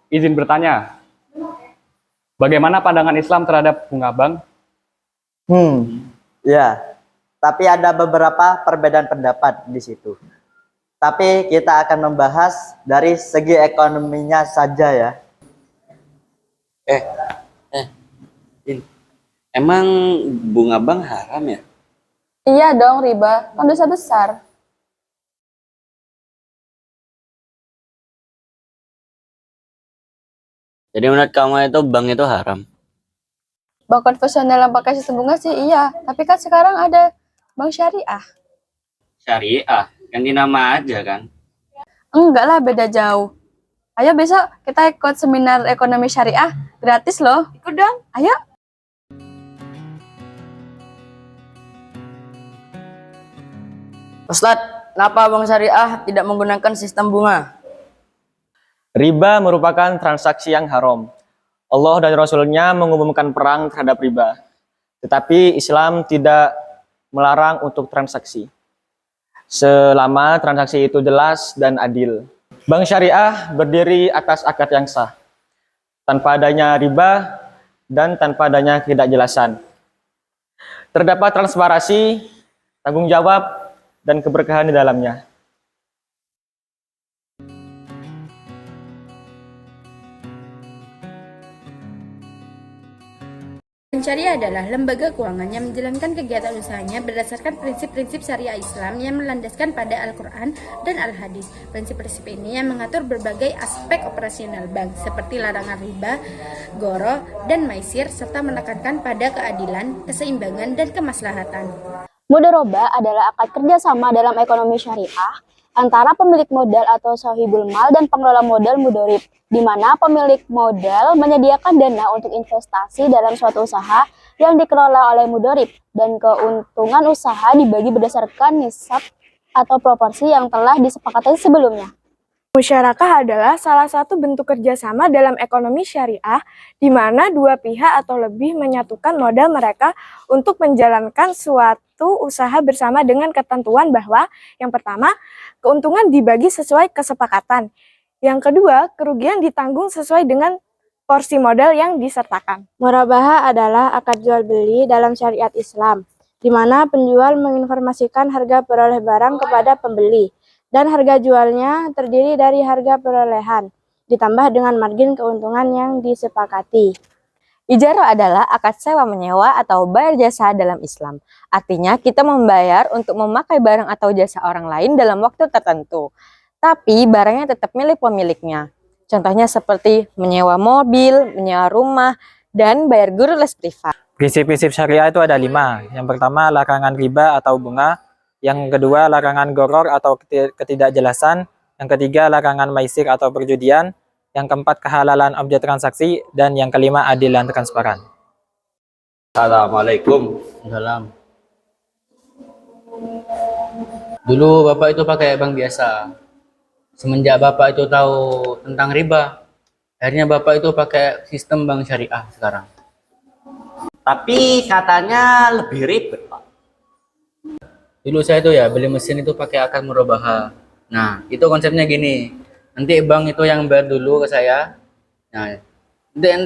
Izin bertanya, bagaimana pandangan Islam terhadap bunga bank? Ya, tapi ada beberapa perbedaan pendapat di situ. Tapi kita akan membahas dari segi ekonominya saja ya. Eh, Din, emang bunga bank haram ya? Iya dong, riba. Kan dosa besar. Jadi menurut kamu itu bank itu haram? Bank konvensional yang pakai sistem bunga sih iya. Tapi kan sekarang ada bank syariah. Syariah, ganti nama aja kan? Enggak lah, beda jauh. Ayo besok kita ikut seminar ekonomi syariah. Gratis loh. Ikut dong. Ayo. Ustadz, kenapa bank syariah tidak menggunakan sistem bunga? Riba merupakan transaksi yang haram. Allah dan Rasul-Nya mengumumkan perang terhadap riba. Tetapi Islam tidak melarang untuk transaksi, selama transaksi itu jelas dan adil. Bank syariah berdiri atas akad yang sah, tanpa adanya riba dan tanpa adanya ketidakjelasan. Terdapat transparansi, tanggung jawab, dan keberkahan di dalamnya. Bank Syariah adalah lembaga keuangan yang menjalankan kegiatan usahanya berdasarkan prinsip-prinsip syariah Islam yang melandaskan pada Al-Quran dan Al-Hadis. Prinsip-prinsip ini yang mengatur berbagai aspek operasional bank seperti larangan riba, goro, dan maisir, serta menekankan pada keadilan, keseimbangan, dan kemaslahatan. Mudharabah adalah akad kerjasama dalam ekonomi syariah antara pemilik modal atau sahibul mal dan pengelola modal mudharib, di mana pemilik modal menyediakan dana untuk investasi dalam suatu usaha yang dikelola oleh mudharib, dan keuntungan usaha dibagi berdasarkan nisab atau proporsi yang telah disepakati sebelumnya. Musyarakah adalah salah satu bentuk kerjasama dalam ekonomi syariah, di mana dua pihak atau lebih menyatukan modal mereka untuk menjalankan suatu usaha bersama dengan ketentuan bahwa yang pertama, keuntungan dibagi sesuai kesepakatan. Yang kedua, kerugian ditanggung sesuai dengan porsi modal yang disertakan. Murabahah adalah akad jual beli dalam syariat Islam, di mana penjual menginformasikan harga peroleh barang kepada pembeli, dan harga jualnya terdiri dari harga perolehan, ditambah dengan margin keuntungan yang disepakati. Ijarah adalah akad sewa menyewa atau bayar jasa dalam Islam. Artinya kita membayar untuk memakai barang atau jasa orang lain dalam waktu tertentu. Tapi barangnya tetap milik pemiliknya. Contohnya seperti menyewa mobil, menyewa rumah, dan bayar guru les privat. Prinsip-prinsip syariah itu ada 5. Yang pertama, larangan riba atau bunga. Yang kedua, larangan goror atau ketidakjelasan. Yang ketiga, larangan maisir atau perjudian. Yang keempat, kehalalan objek transaksi. Dan yang kelima, adil dan transparan. Assalamualaikum. Salam. Dulu Bapak itu pakai bank biasa. Semenjak Bapak itu tahu tentang riba, akhirnya Bapak itu pakai sistem bank syariah sekarang. Tapi katanya lebih ribet, Pak. Dulu saya itu ya beli mesin itu pakai akad murabahah. Nah, itu konsepnya gini. Nanti bank itu yang bayar dulu ke saya. Nah,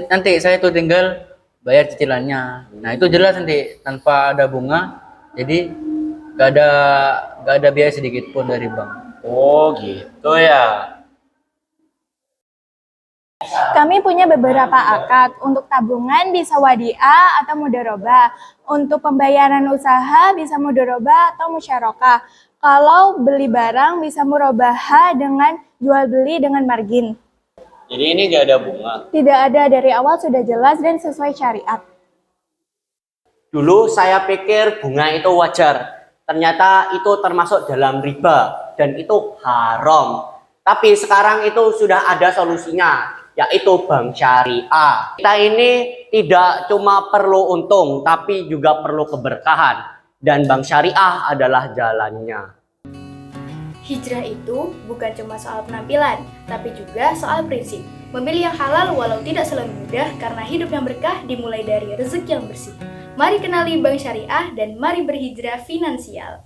nanti saya itu tinggal bayar cicilannya. Nah, itu jelas nanti tanpa ada bunga. Jadi gak ada biaya sedikit pun dari bank. Oh gitu ya. Kami punya beberapa akad. Untuk tabungan bisa wadiah atau mudharabah. Untuk pembayaran usaha bisa mudharabah atau musyarakah. Kalau beli barang bisa murabahah dengan jual beli dengan margin. Jadi ini gak ada bunga? Tidak ada, dari awal sudah jelas dan sesuai syariat. Dulu saya pikir bunga itu wajar. Ternyata itu termasuk dalam riba dan itu haram. Tapi sekarang itu sudah ada solusinya, yaitu bank syariah. Kita ini tidak cuma perlu untung, tapi juga perlu keberkahan. Dan bank syariah adalah jalannya. Hijrah itu bukan cuma soal penampilan, tapi juga soal prinsip. Memilih yang halal walau tidak selalu mudah, karena hidup yang berkah dimulai dari rezeki yang bersih. Mari kenali bank syariah dan mari berhijrah finansial.